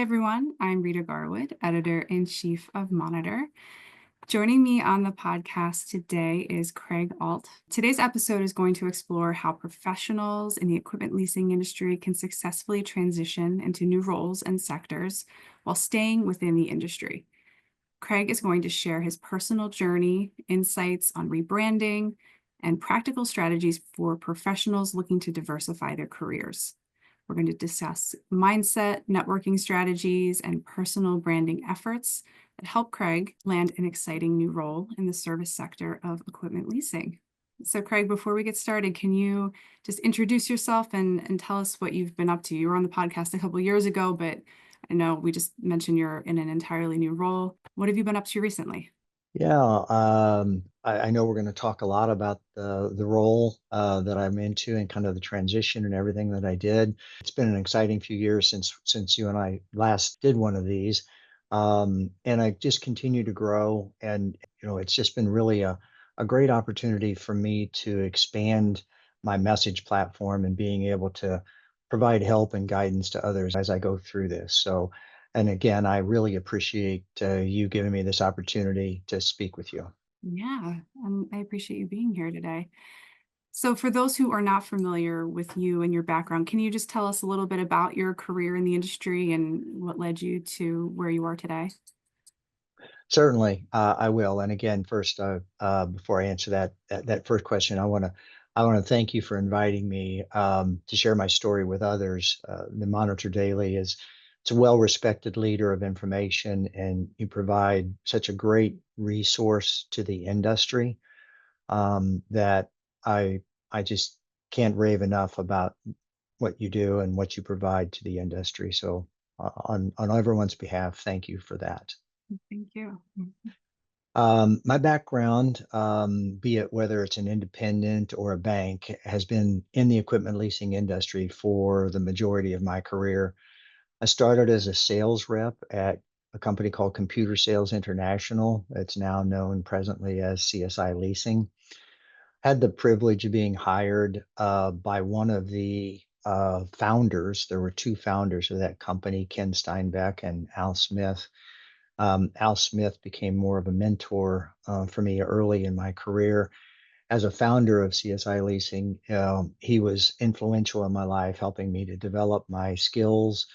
Hi, everyone. I'm Rita Garwood, editor-in-chief of Monitor. Joining me on the podcast today is Craig Alt. Today's episode is going to explore how professionals in the equipment leasing industry can successfully transition into new roles and sectors while staying within the industry. Craig is going to share his personal journey, insights on rebranding, and practical strategies for professionals looking to diversify their careers. We're going to discuss mindset, networking strategies, and personal branding efforts that help Craig land an exciting new role in the service sector of equipment leasing. So, Craig, before we get started, can you just introduce yourself and tell us what you've been up to? You were on the podcast a couple of years ago, but I know we just mentioned you're in an entirely new role. What have you been up to recently? Yeah, I know we're going to talk a lot about the role that I'm into and kind of the transition and everything that I did. It's been an exciting few years since you and I last did one of these, and I just continue to grow. And it's just been really a great opportunity for me to expand my message platform and being able to provide help and guidance to others as I go through this. So. And again, I really appreciate you giving me this opportunity to speak with you. Yeah, I appreciate you being here today. So, for those who are not familiar with you and your background, can you just tell us a little bit about your career in the industry and what led you to where you are today? Certainly, I will. And again, first, before I answer that first question, I want to thank you for inviting me to share my story with others. The Monitor Daily is it's a well-respected leader of information, and you provide such a great resource to the industry that I I just can't rave enough about what you do and what you provide to the industry. So, on everyone's behalf, thank you for that. Thank you. My background, be it whether it's an independent or a bank, has been in the equipment leasing industry for the majority of my career. I started as a sales rep at a company called Computer Sales International. It's now known presently as CSI Leasing. Had the privilege of being hired by one of the founders. There were two founders of that company, Ken Steinbeck and Al Smith. Al Smith became more of a mentor for me early in my career. As a founder of CSI Leasing, he was influential in my life, helping me to develop my skills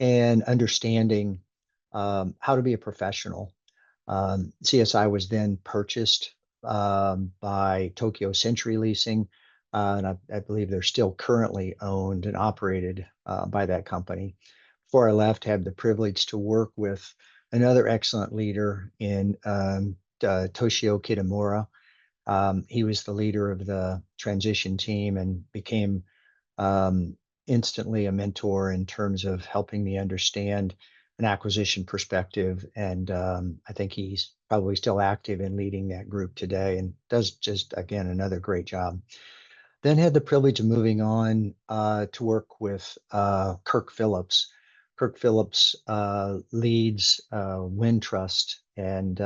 and understanding how to be a professional. CSI was then purchased by Tokyo Century Leasing, and I believe they're still currently owned and operated by that company. Before I left, had the privilege to work with another excellent leader in Toshio Kitamura. He was the leader of the transition team and became um, instantly a mentor in terms of helping me understand an acquisition perspective. And I think he's probably still active in leading that group today and does just, again, another great job. Then had the privilege of moving on to work with Kirk Phillips. Kirk Phillips leads Wintrust, and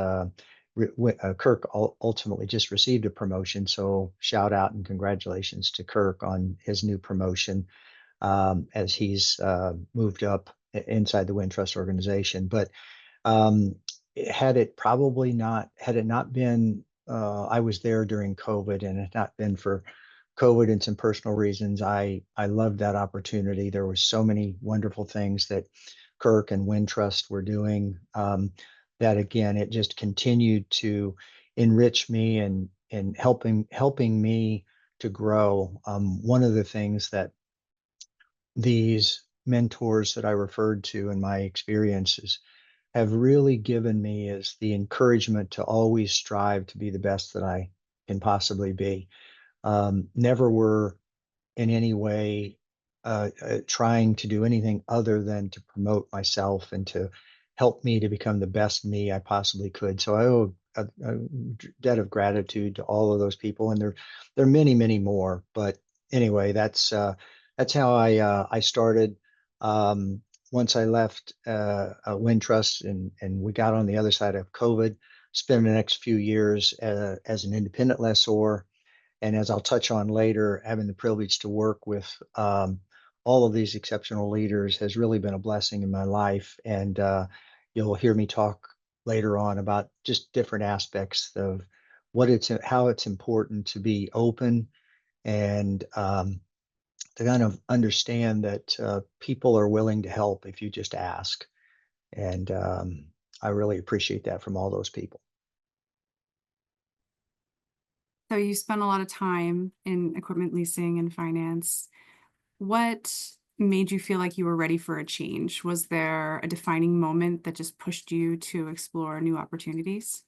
Kirk ultimately just received a promotion. So shout out and congratulations to Kirk on his new promotion as he's moved up inside the Wintrust organization. But um, had it not been, I was there during COVID, and it had not been for COVID and some personal reasons, I loved that opportunity. There were so many wonderful things that Kirk and Wintrust were doing that again, it just continued to enrich me and helping me to grow. One of the things that these mentors that I referred to in my experiences have really given me is the encouragement to always strive to be the best that I can possibly be. Never were in any way trying to do anything other than to promote myself and to help me to become the best me I possibly could. So I owe a debt of gratitude to all of those people, and there are many, many more. But anyway, that's how I started. Um, Once I left Wintrust and we got on the other side of COVID, spent the next few years as an independent lessor, and as I'll touch on later, having the privilege to work with all of these exceptional leaders has really been a blessing in my life. And you'll hear me talk later on about just different aspects of how it's important to be open and to kind of understand that people are willing to help if you just ask. And I really appreciate that from all those people. So you spent a lot of time in equipment leasing and finance. What made you feel like you were ready for a change? Was there a defining moment that just pushed you to explore new opportunities?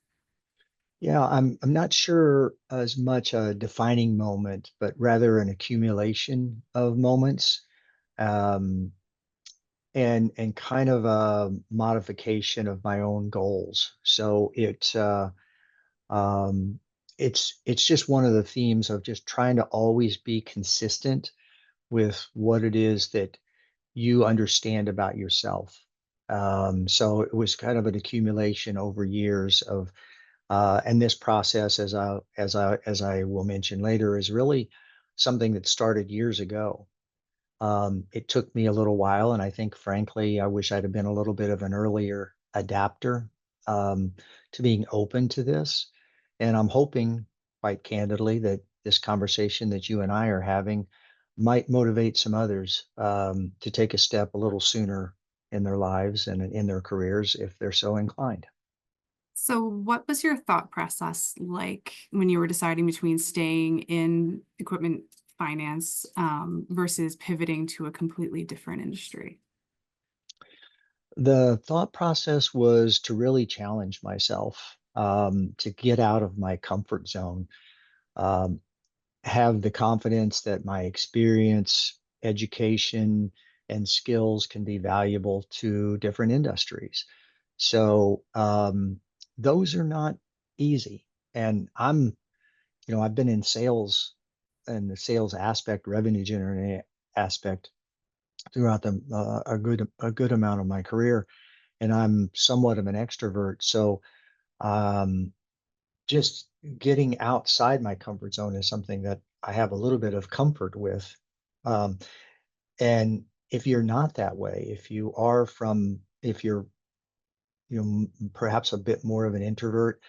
Yeah, I'm not sure as much a defining moment, but rather an accumulation of moments, um, and kind of a modification of my own goals. So um, it's just one of the themes of just trying to always be consistent with what it is that you understand about yourself. So it was kind of an accumulation over years of and this process, as I will mention later, is really something that started years ago. It took me a little while, and I think, frankly, I wish I'd have been a little bit of an earlier adapter um, to being open to this. And I'm hoping, quite candidly, that this conversation that you and I are having might motivate some others to take a step a little sooner in their lives and in their careers if they're so inclined. So, what was your thought process like when you were deciding between staying in equipment finance versus pivoting to a completely different industry? The thought process was to really challenge myself, to get out of my comfort zone, um, have the confidence that my experience, education, and skills can be valuable to different industries. So those are not easy. And I've been in sales and the sales aspect, revenue generating aspect throughout a good amount of my career, and I'm somewhat of an extrovert. So um, just getting outside my comfort zone is something that I have a little bit of comfort with. Um, and if you're not that way, if you're, perhaps a bit more of an introvert,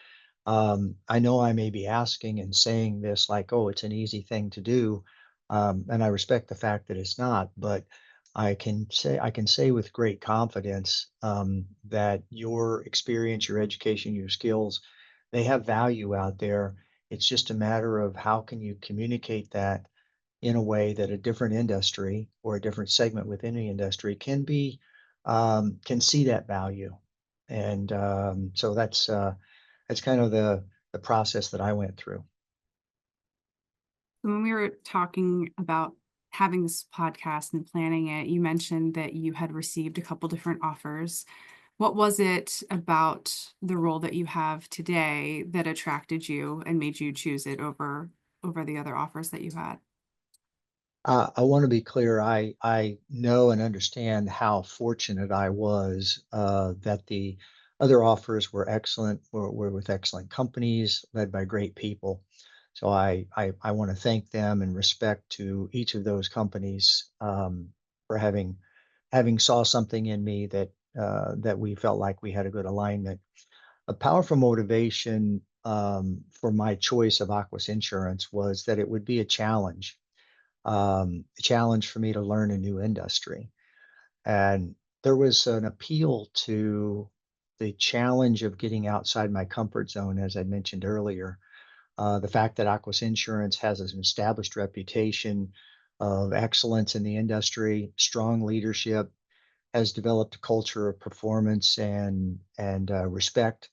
I know I may be asking and saying this like, oh, it's an easy thing to do. And I respect the fact that it's not, but I can say with great confidence that your experience, your education, your skills, they have value out there. It's just a matter of how can you communicate that in a way that a different industry or a different segment within the industry can see that value. And so that's kind of the process that I went through. When we were talking about having this podcast and planning it, you mentioned that you had received a couple different offers. What was it about the role that you have today that attracted you and made you choose it over the other offers that you had? I want to be clear. I know and understand how fortunate I was that the other offers were excellent, were with excellent companies led by great people. So I want to thank them and respect to each of those companies for having saw something in me that we felt like we had a good alignment. A powerful motivation for my choice of Aquas Insurance was that it would be a challenge for me to learn a new industry. And there was an appeal to the challenge of getting outside my comfort zone, as I mentioned earlier. The fact that Aquas Insurance has an established reputation of excellence in the industry, strong leadership, has developed a culture of performance and respect,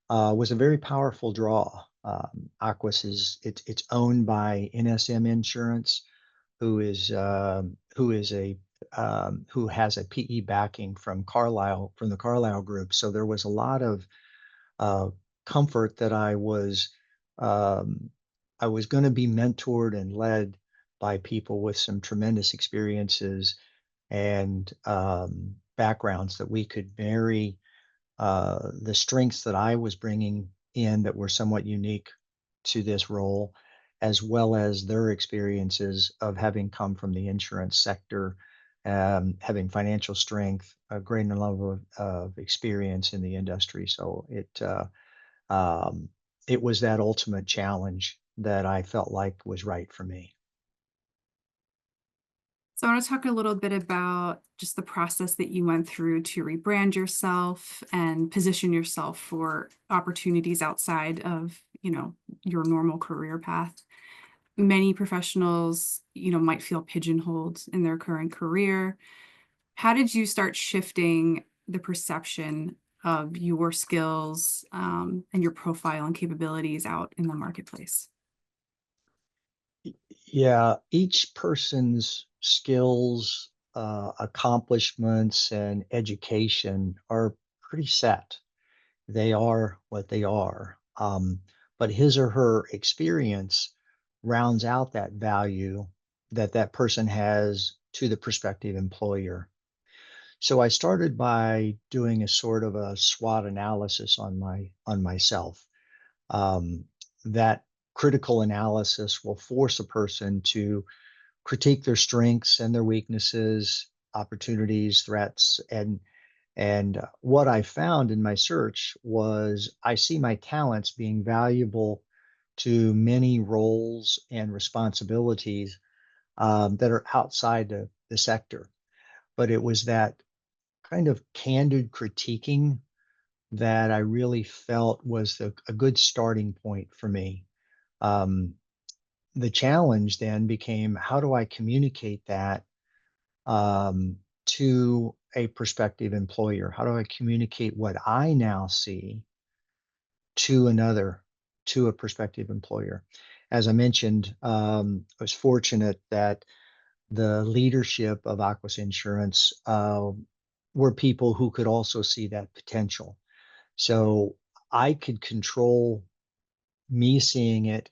was a very powerful draw. Aquas it's owned by NSM Insurance, who has a PE backing from the Carlyle Group. So there was a lot of uh, comfort that um, I was going to be mentored and led by people with some tremendous experiences and backgrounds that we could marry the strengths that I was bringing in that were somewhat unique to this role, as well as their experiences of having come from the insurance sector, having financial strength, a great level of experience in the industry. So um, it was that ultimate challenge that I felt like was right for me. So I want to talk a little bit about just the process that you went through to rebrand yourself and position yourself for opportunities outside of, your normal career path. Many professionals, might feel pigeonholed in their current career. How did you start shifting the perception of your skills, and your profile and capabilities out in the marketplace? Yeah, each person's skills, accomplishments, and education are pretty set. They are what they are. But his or her experience rounds out that value that that person has to the prospective employer. So I started by doing a sort of a SWOT analysis on myself. Um, that critical analysis will force a person to critique their strengths and their weaknesses, opportunities, threats, and what I found in my search was I see my talents being valuable to many roles and responsibilities that are outside the sector. But it was that kind of candid critiquing that I really felt was a good starting point for me. Um, the challenge then became how do I communicate that to a prospective employer? How do I communicate what I now see to another, to a prospective employer? As I mentioned, I was fortunate that the leadership of Aquas Insurance were people who could also see that potential. So I could control me seeing it,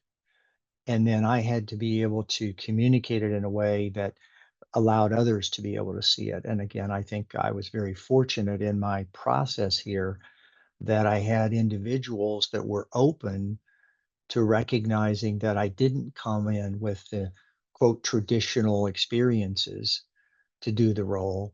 and then I had to be able to communicate it in a way that allowed others to be able to see it. And again, I think I was very fortunate in my process here that I had individuals that were open to recognizing that I didn't come in with the quote traditional experiences to do the role,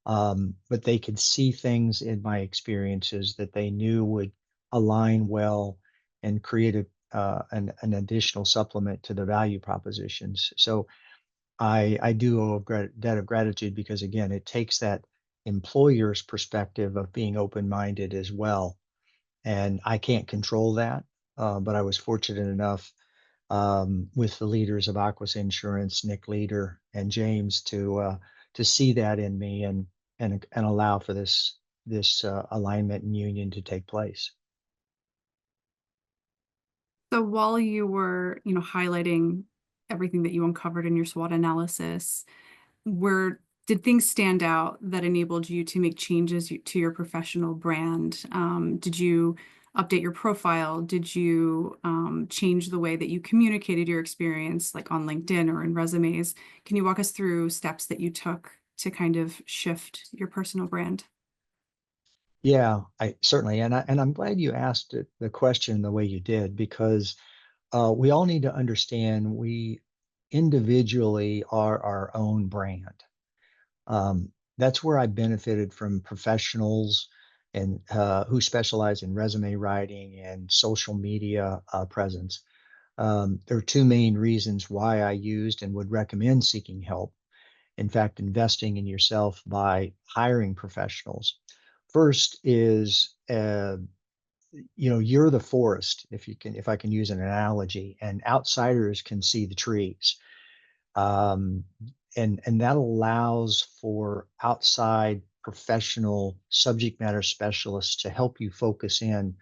but they could see things in my experiences that they knew would align well and create an additional supplement to the value propositions. So I do owe a debt of gratitude because again, it takes that employer's perspective of being open-minded as well. And I can't control that, but I was fortunate enough with the leaders of Aquas Insurance, Nick Leader and James, to see that in me and allow for this alignment and union to take place. So while you were, highlighting everything that you uncovered in your SWOT analysis, where did things stand out that enabled you to make changes to your professional brand? Did you update your profile? Did you change the way that you communicated your experience, like on LinkedIn or in resumes? Can you walk us through steps that you took to kind of shift your personal brand? Yeah, I certainly, and I'm glad you asked it, the question the way you did because we all need to understand we individually are our own brand. That's where I benefited from professionals and who specialize in resume writing and social media presence. There are two main reasons why I used and would recommend seeking help. In fact, investing in yourself by hiring professionals. First is you're the forest, if I can use an analogy, and outsiders can see the trees. Um, and that allows for outside professional subject matter specialists to help you focus in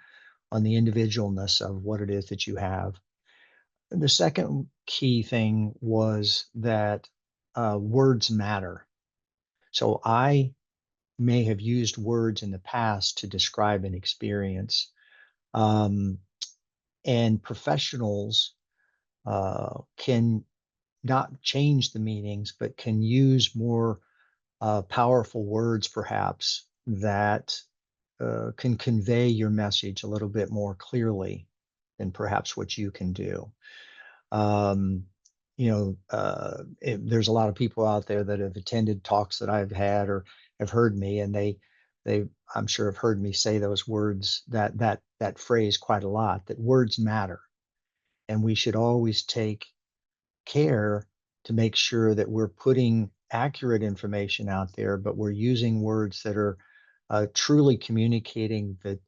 on the individualness of what it is that you have. And the second key thing was that words matter. So I may have used words in the past to describe an experience, um, and professionals can not change the meanings, but can use more powerful words, perhaps, that can convey your message a little bit more clearly than perhaps what you can do. Um, there's a lot of people out there that have attended talks that I've had or have heard me, and they I'm sure have heard me say those words, that phrase quite a lot, that words matter, and we should always take care to make sure that we're putting accurate information out there, but we're using words that are truly communicating the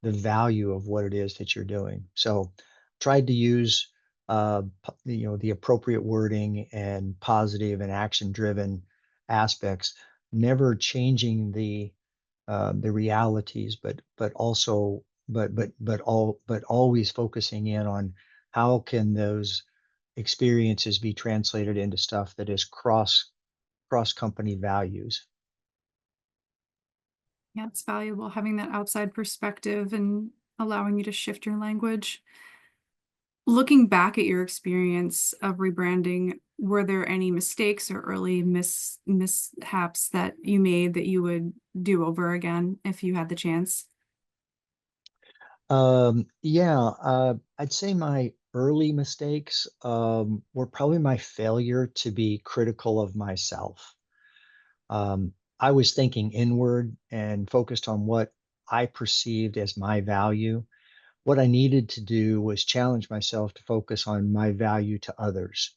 value of what it is that you're doing. So, tried to use the appropriate wording and positive and action driven aspects, never changing the realities, but also but always focusing in on how can those experiences be translated into stuff that is cross company values. Yeah, it's valuable having that outside perspective and allowing you to shift your language. Looking back at your experience of rebranding, were there any mistakes or early mishaps that you made that you would do over again if you had the chance? Yeah, I'd say my early mistakes were probably my failure to be critical of myself. I was thinking inward and focused on what I perceived as my value. What I needed to do was challenge myself to focus on my value to others.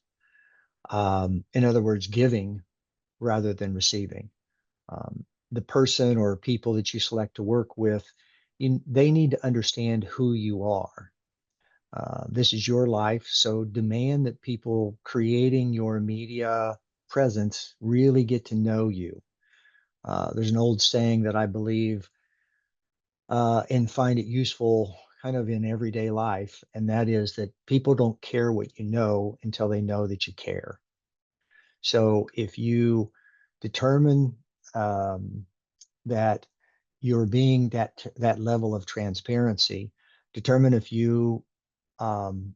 In other words, giving rather than receiving. The person or people that you select to work with, they need to understand who you are. This is your life, so demand that people creating your media presence really get to know you. There's an old saying that I believe and find it useful kind of in everyday life, and that is that people don't care what you know until they know that you care. So if you determine um, that you're being that level of transparency, determine if you um,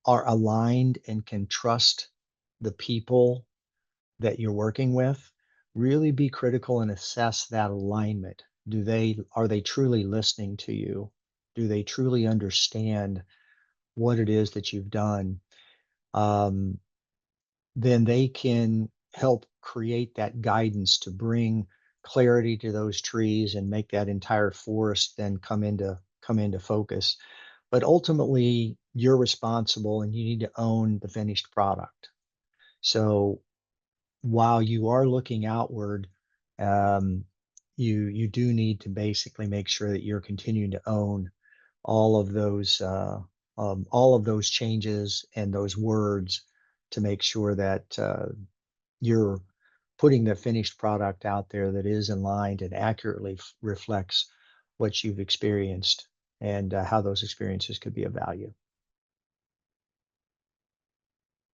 are aligned and can trust the people that you're working with. Really be critical and assess that alignment. Are they truly listening to you? Do they truly understand what it is that you've done? Um, then they can help create that guidance to bring clarity to those trees and make that entire forest then come into focus. But ultimately, you're responsible and you need to own the finished product. So while you are looking outward, um, you do need to basically make sure that you're continuing to own all of those changes and those words to make sure that you're putting the finished product out there that is aligned and accurately reflects what you've experienced and how those experiences could be of value.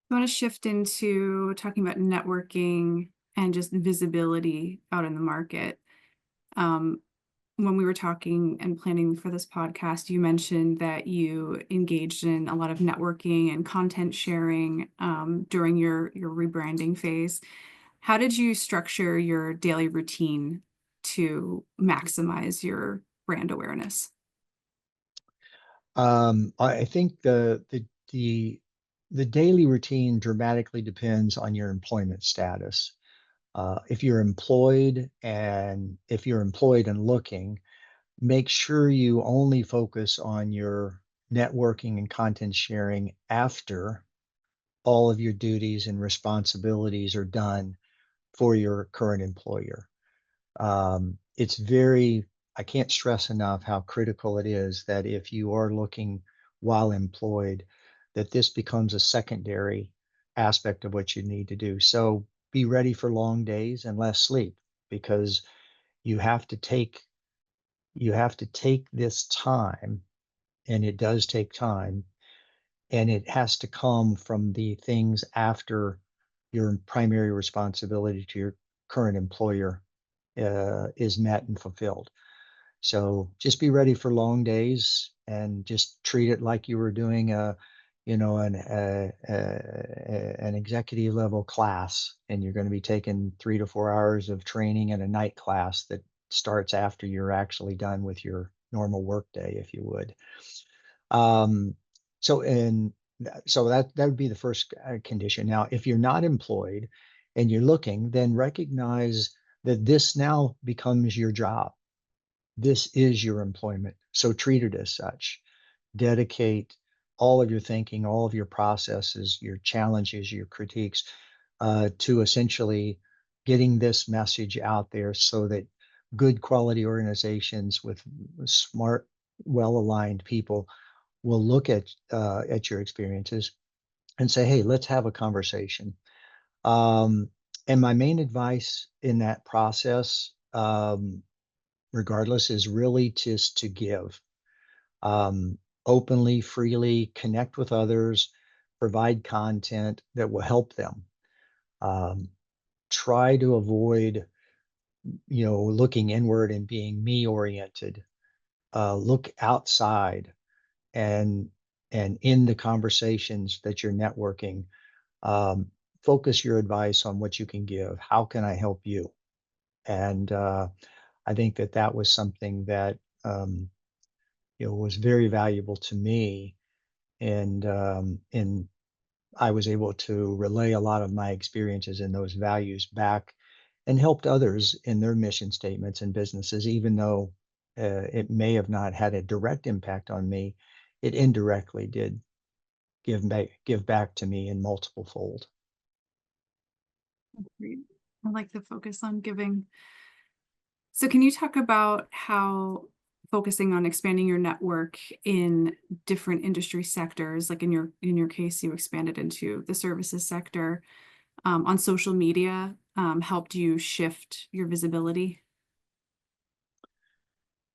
I want to shift into talking about networking and just visibility out in the market. Um, when we were talking and planning for this podcast, you mentioned that you engaged in a lot of networking and content sharing during your rebranding phase. How did you structure your daily routine to maximize your brand awareness? I think the daily routine dramatically depends on your employment status. If you're employed and looking, make sure you only focus on your networking and content sharing after all of your duties and responsibilities are done for your current employer. It's very, I can't stress enough how critical it is that if you are looking while employed, that this becomes a secondary aspect of what you need to do. So be ready for long days and less sleep because you have to take this time, and it does take time, and it has to come from the things after your primary responsibility to your current employer is met and fulfilled. So just be ready for long days and just treat it like you were doing an executive level class, and you're going to be taking 3 to 4 hours of training and a night class that starts after you're actually done with your normal work day, if you would. Um, so, and So that would be the first condition. Now, if you're not employed and you're looking, then recognize that this now becomes your job. This is your employment. So treat it as such. Dedicate all of your thinking, all of your processes, your challenges, your critiques to essentially getting this message out there so that good quality organizations with smart, well aligned people will look at your experiences and say, "Hey, let's have a conversation." Um, and my main advice in that process, regardless, is really just to give um, openly, freely, connect with others, provide content that will help them. Um, Try to avoid, looking inward and being me oriented. Look outside and in the conversations that you're networking, um, focus your advice on what you can give. How can I help you? And I think that that was something that was very valuable to me, and I was able to relay a lot of my experiences and those values back and helped others in their mission statements and businesses, even though it may have not had a direct impact on me, it indirectly did give back to me in multiple fold. Great. I like the focus on giving. So can you talk about how focusing on expanding your network in different industry sectors, like in your case, you expanded into the services sector, on social media, helped you shift your visibility?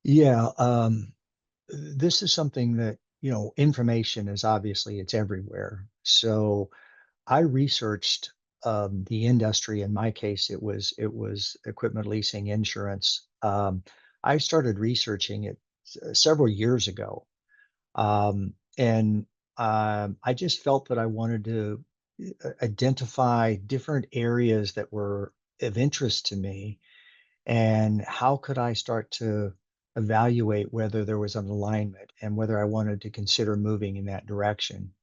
Yeah, this is something that, information is obviously it's everywhere. So I researched the industry. In my case, it was equipment leasing insurance. I started researching it several years ago, and I just felt that I wanted to identify different areas that were of interest to me, and how could I start to evaluate whether there was an alignment and whether I wanted to consider moving in that direction.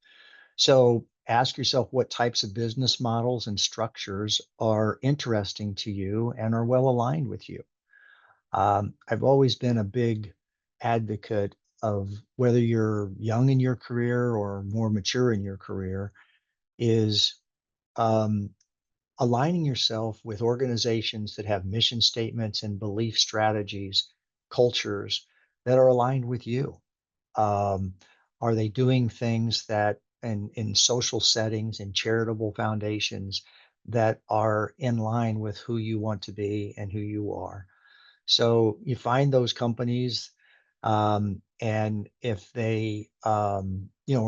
So ask yourself what types of business models and structures are interesting to you and are well aligned with you. I've always been a big advocate of, whether you're young in your career or more mature in your career, is um, aligning yourself with organizations that have mission statements and belief strategies, cultures that are aligned with you. Um, are they doing things that in social settings and charitable foundations that are in line with who you want to be and who you are? So you find those companies, and if they, are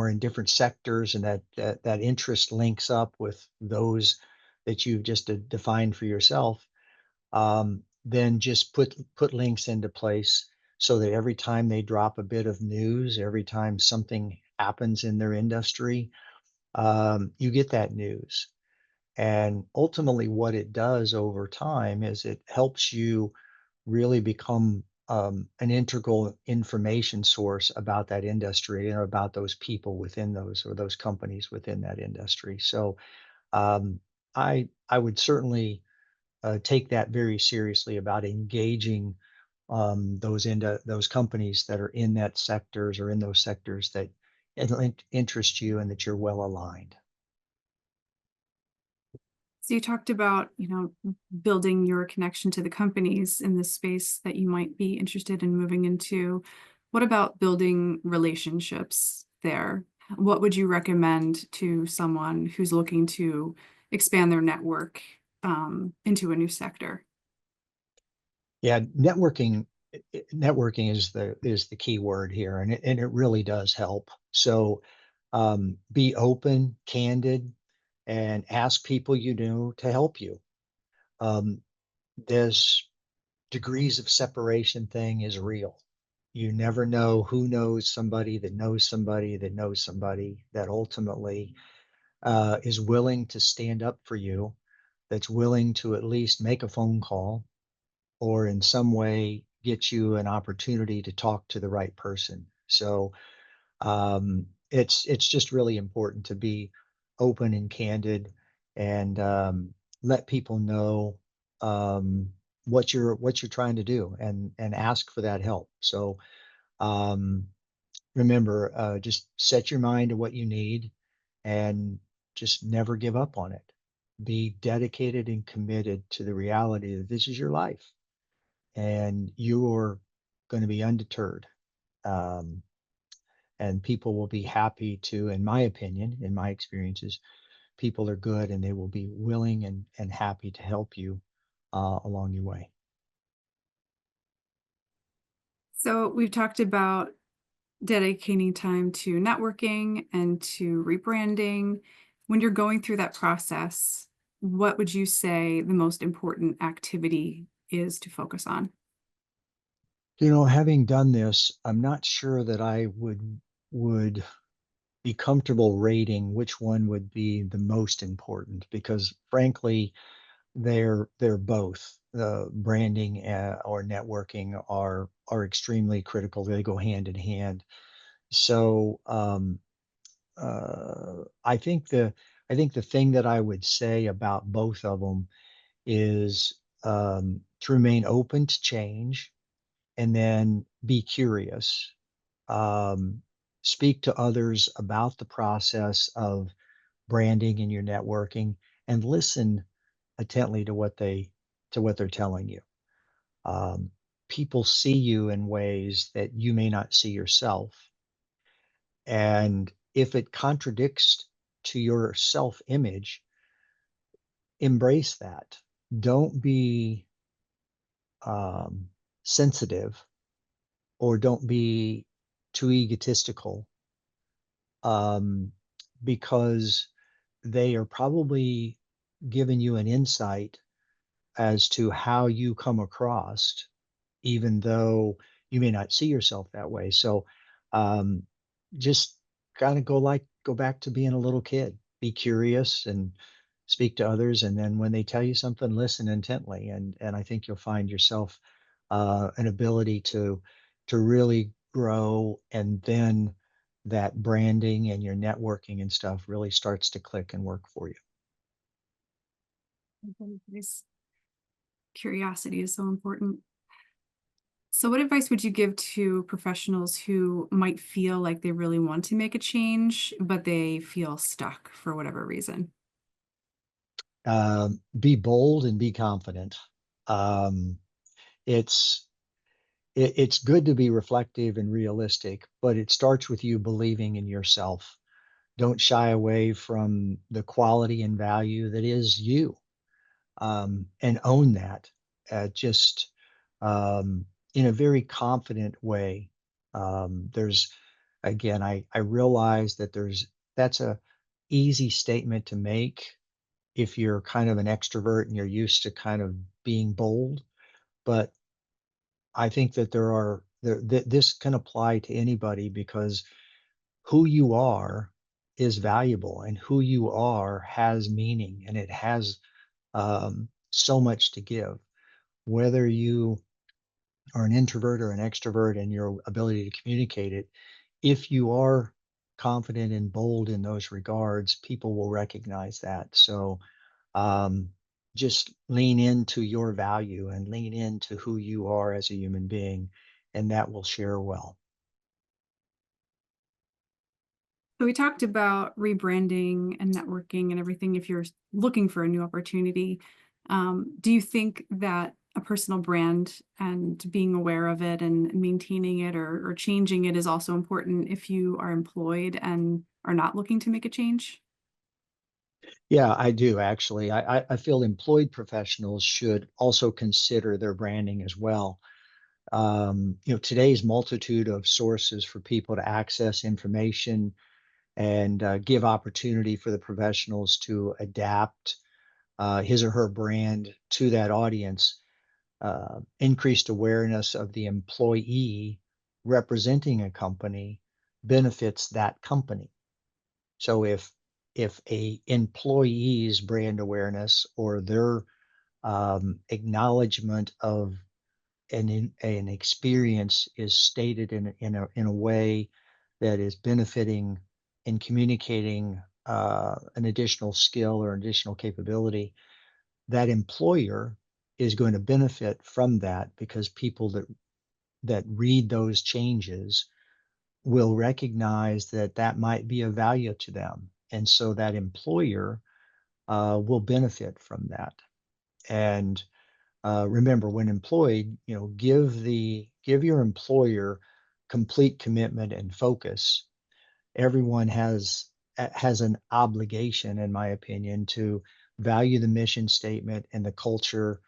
in different sectors, and that interest links up with those that you've just defined for yourself, then just put links into place so that every time they drop a bit of news, every time something happens in their industry, you get that news. And ultimately, what it does over time is it helps you really become an integral information source about that industry and about those people within those, or those companies within that industry. So um, I would certainly take that very seriously about engaging those companies that are in that sectors, or in those sectors that interest you and that you're well aligned. So you talked about, building your connection to the companies in the space that you might be interested in moving into. What about building relationships there? What would you recommend to someone who's looking to expand their network, into a new sector? Yeah, networking is the key word here, and it really does help. So be open, candid, and ask people you know to help you. Um, this degrees of separation thing is real. You never know who knows somebody that knows somebody that knows somebody that ultimately is willing to stand up for you, that's willing to at least make a phone call, or in some way get you an opportunity to talk to the right person. So it's just really important to be open and candid and let people know um, what you're trying to do and ask for that help. So um, remember, just set your mind to what you need and just never give up on it. Be dedicated and committed to the reality that this is your life and you're going to be undeterred. Um, and people will be happy to, in my opinion, in my experiences, people are good and they will be willing and happy to help you along your way. So we've talked about dedicating time to networking and to rebranding. When you're going through that process, what would you say the most important activity is to focus on? Having done this, I'm not sure that I would be comfortable rating which one would be the most important because frankly, they're both. Branding or networking are extremely critical. They go hand in hand. So I think the thing that I would say about both of them is to remain open to change and then be curious. Um, Speak to others about the process of branding and your networking, and listen intently to what they're telling you. Um, People see you in ways that you may not see yourself, and if it contradicts to your self image, embrace that. Don't be um, sensitive or don't be too egotistical um, because they are probably giving you an insight as to how you come across, even though you may not see yourself that way. So um, just kind of go back to being a little kid, be curious and speak to others. And then when they tell you something, listen intently. And I think you'll find yourself an ability to really grow. And then that branding and your networking and stuff really starts to click and work for you. This curiosity is so important. So, what advice would you give to professionals who might feel like they really want to make a change, but they feel stuck for whatever reason? Be bold and be confident. Um, it's it's good to be reflective and realistic, but it starts with you believing in yourself. Don't shy away from the quality and value that is you, and own that. Just in a very confident way. There's again, I realize that that's a easy statement to make if you're kind of an extrovert and you're used to kind of being bold, but I think that this can apply to anybody because who you are is valuable and who you are has meaning and it has so much to give. Whether you are an introvert or an extrovert and your ability to communicate it, if you are confident and bold in those regards, people will recognize that. So um, just lean into your value and lean into who you are as a human being, and that will share well. So, we talked about rebranding and networking and everything if you're looking for a new opportunity. Do you think that a personal brand and being aware of it and maintaining it or changing it is also important if you are employed and are not looking to make a change? Yeah, I do actually. I feel employed professionals should also consider their branding as well. Today's multitude of sources for people to access information and give opportunity for the professionals to adapt his or her brand to that audience. Increased awareness of the employee representing a company benefits that company. So if a employee's brand awareness or their acknowledgement of an experience is stated in a way that is benefiting in communicating an additional skill or additional capability, that employer is going to benefit from that because people that read those changes will recognize that that might be of value to them. And so that employer will benefit from that. And remember, when employed, give your employer complete commitment and focus. Everyone has an obligation, in my opinion, to value the mission statement and the culture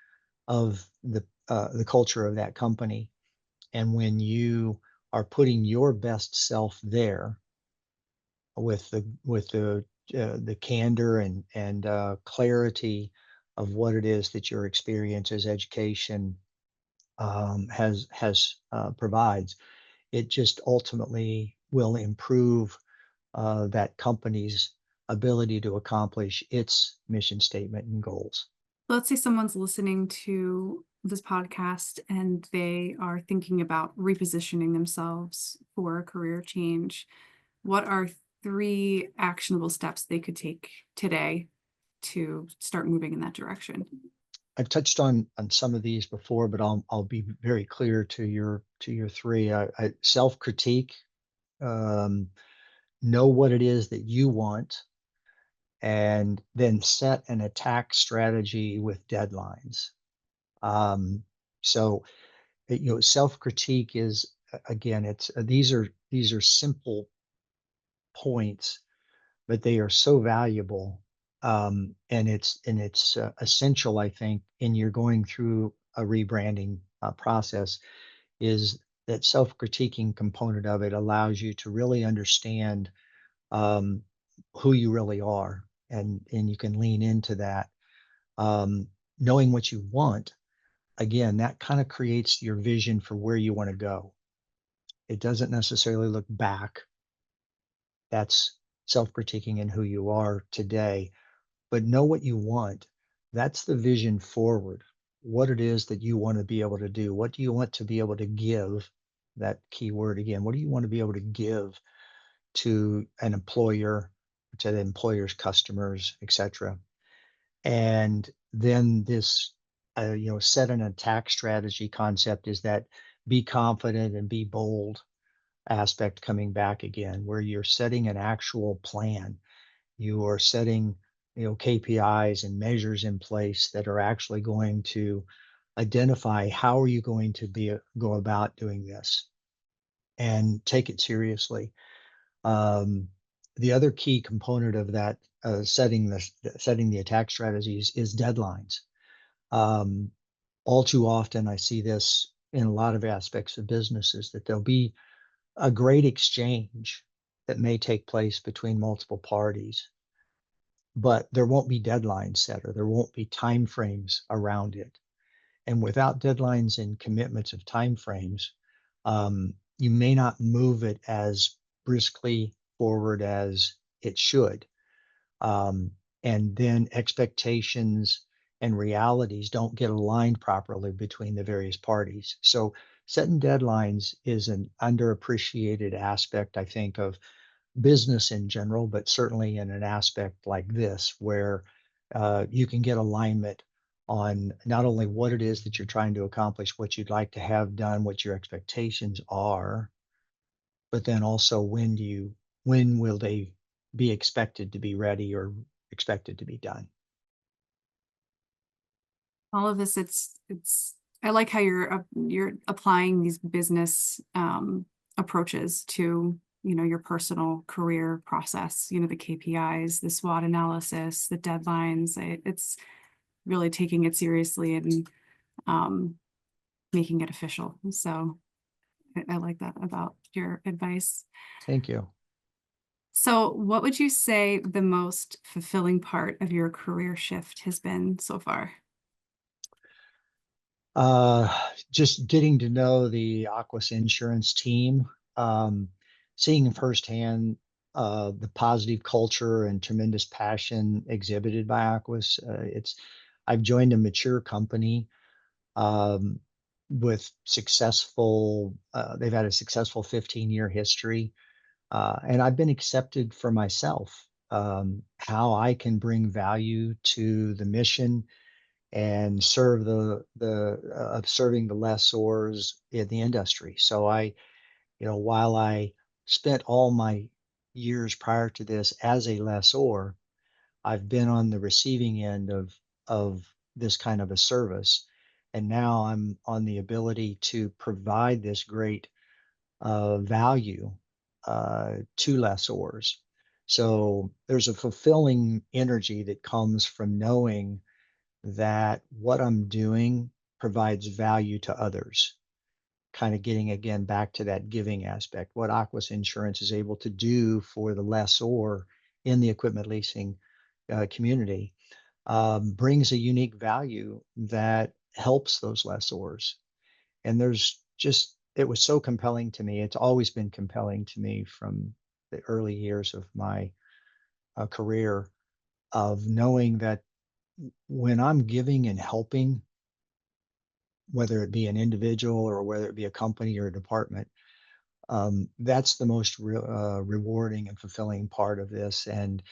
of that company. And when you are putting your best self there with the candor and clarity of what it is that your experience as education has provides, it just ultimately will improve that company's ability to accomplish its mission statement and goals. Let's say someone's listening to this podcast and they are thinking about repositioning themselves for a career change. What are three actionable steps they could take today to start moving in that direction? I've touched on some of these before, but I'll be very clear to your three. Self critique, um, know what it is that you want, and then set an attack strategy with deadlines. Um, so self critique is again, it's these are simple points, but they are so valuable. And it's essential, I think, in you're going through a rebranding process, is that self-critiquing component of it allows you to really understand um, who you really are, and you can lean into that. Um, Knowing what you want, again, that kind of creates your vision for where you want to go. It doesn't necessarily look back. That's self-critiquing in who you are today, but know what you want. That's the vision forward. What it is that you want to be able to do. What do you want to be able to give? That key word again. What do you want to be able to give to an employer, to the employer's customers, etc.? And then this, set an attack strategy concept is that be confident and be bold aspect coming back again, where you're setting an actual plan. You are setting, KPIs and measures in place that are actually going to identify how are you going to go about doing this, and take it seriously. Um, the other key component of that, setting the attack strategies, is deadlines. Um, all too often, I see this in a lot of aspects of businesses, that there'll be a great exchange that may take place between multiple parties, but there won't be deadlines set, or there won't be timeframes around it. And without deadlines and commitments of timeframes, you may not move it as briskly forward as it should. Um, and then expectations and realities don't get aligned properly between the various parties. So setting deadlines is an underappreciated aspect, I think, of business in general, but certainly in an aspect like this, where you can get alignment on not only what it is that you're trying to accomplish, what you'd like to have done, what your expectations are, but then also when will they be expected to be ready or expected to be done. All of this, it's I like how you're applying these business approaches to, your personal career process, the KPIs, the SWOT analysis, the deadlines. It's really taking it seriously and um, making it official. So I like that about your advice. Thank you. So what would you say the most fulfilling part of your career shift has been so far? Uh, just getting to know the Aquas Insurance team, um, seeing firsthand the positive culture and tremendous passion exhibited by Aquas. I've joined a mature company um, with they've had a successful 15-year history. And I've been accepted for myself, how I can bring value to the mission and serve the of serving the lessors in the industry. So while I spent all my years prior to this as a lessor, I've been on the receiving end of this kind of a service, and now I'm on the ability to provide this great value to lessors. So there's a fulfilling energy that comes from knowing that what I'm doing provides value to others. Kind of getting again back to that giving aspect, what Aquas Insurance is able to do for the lessor in the equipment leasing community brings a unique value that helps those lessors. And it was so compelling to me. It's always been compelling to me from the early years of my career of knowing that when I'm giving and helping, whether it be an individual or whether it be a company or a department, that's the most rewarding and fulfilling part of this. And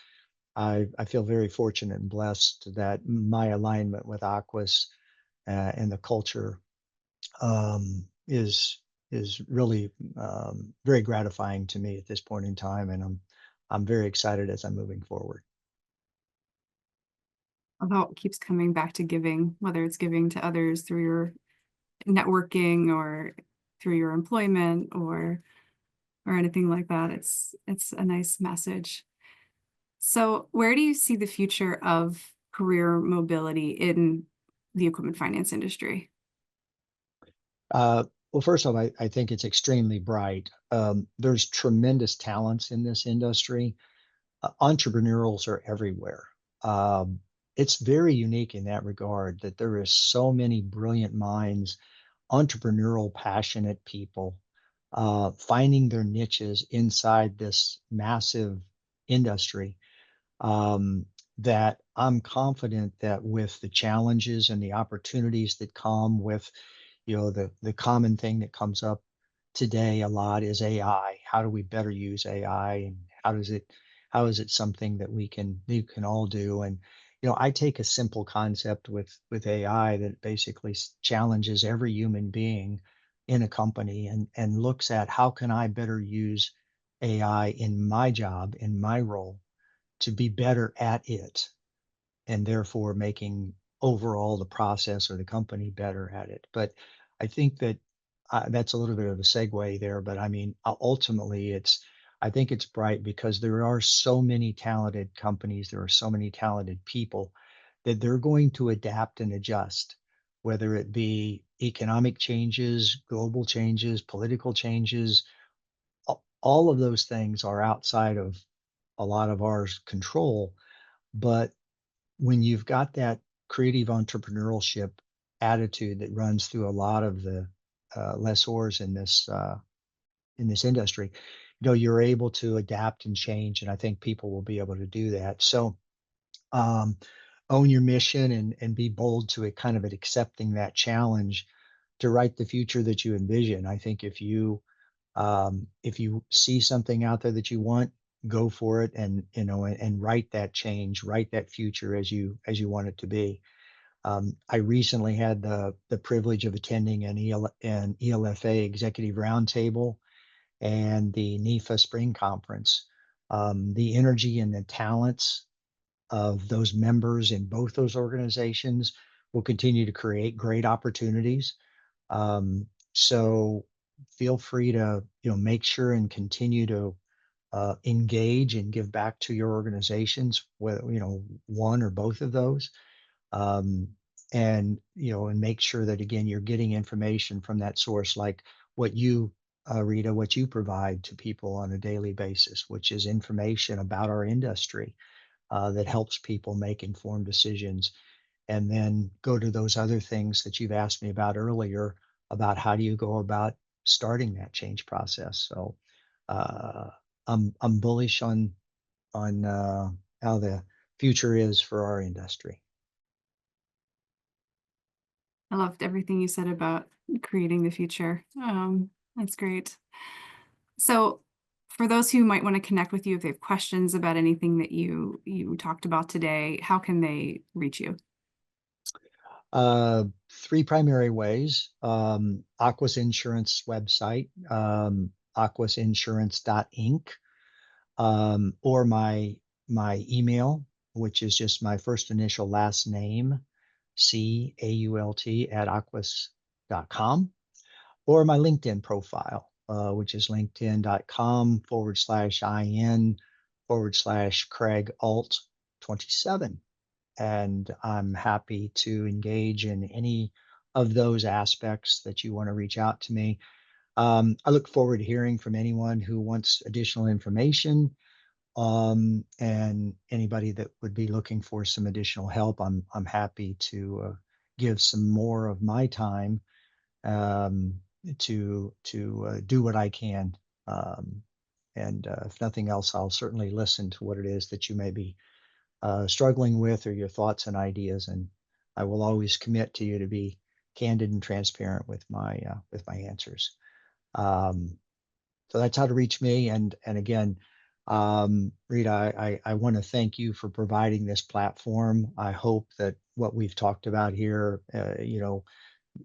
I feel very fortunate and blessed that my alignment with Aquas and the culture is really very gratifying to me at this point in time, and I'm very excited as I'm moving forward. How it keeps coming back to giving, whether it's giving to others through your networking or through your employment or anything like that. It's a nice message. So, where do you see the future of career mobility in the equipment finance industry? Well, first off, I think it's extremely bright. There's tremendous talents in this industry. Entrepreneurials are everywhere. Um, it's very unique in that regard that there is so many brilliant minds, entrepreneurial, passionate people finding their niches inside this massive industry, um, that I'm confident that with the challenges and the opportunities that come with, the common thing that comes up today a lot is AI. How do we better use AI, and how is it something that we can all do? And I take a simple concept with AI that basically challenges every human being in a company and looks at how can I better use AI in my job, in my role, to be better at it, and therefore making overall the process or the company better at it. But I think that that's a little bit of a segue there. But I mean, ultimately, I think it's bright because there are so many talented companies, there are so many talented people that they're going to adapt and adjust, whether it be economic changes, global changes, political changes. All of those things are outside of a lot of our control. But when you've got that creative entrepreneurship attitude that runs through a lot of the lessors in this industry, you're able to adapt and change, and I think people will be able to do that. So um, own your mission and be bold to it, kind of at accepting that challenge to write the future that you envision. I think if you see something out there that you want, go for it, and and write that change, write that future as you want it to be. I recently had the privilege of attending an ELFA executive roundtable and the NEFA Spring Conference. The energy and the talents of those members in both those organizations will continue to create great opportunities. So feel free to make sure and continue to engage and give back to your organizations, whether one or both of those, um, and make sure that again you're getting information from that source, like what you, Rita, what you provide to people on a daily basis, which is information about our industry that helps people make informed decisions. And then go to those other things that you've asked me about earlier about how do you go about starting that change process. So uh, I'm bullish on how the future is for our industry. I loved everything you said about creating the future. That's great. So, For those who might want to connect with you, if they have questions about anything that you talked about today, how can they reach you? Three primary ways. Aqua's insurance website, aquasinsurance.inc, or my email, which is just my first initial last name, CAULT @aquas.com, or my LinkedIn profile, which is linkedin.com/in/Craig Alt 27. And I'm happy to engage in any of those aspects that you want to reach out to me. I look forward to hearing from anyone who wants additional information, and anybody that would be looking for some additional help. I'm happy to give some more of my time, um, to do what I can. Um, and if nothing else, I'll certainly listen to what it is that you may be struggling with, or your thoughts and ideas. And I will always commit to you to be candid and transparent with my answers. Um, so that's how to reach me. And again, Rita, I want to thank you for providing this platform. I hope that what we've talked about here,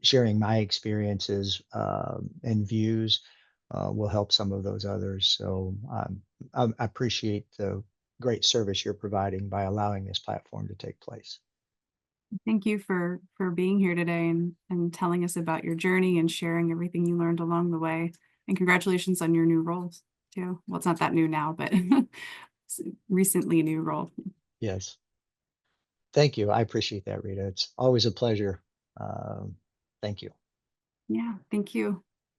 sharing my experiences, and views, will help some of those others. So I appreciate the great service you're providing by allowing this platform to take place. Thank you for being here today and telling us about your journey and sharing everything you learned along the way. And congratulations on your new roles too. Well, it's not that new now, but recently new role. Yes. Thank you. I appreciate that, Rita. It's always a pleasure. Um, Thank you. Yeah, thank you.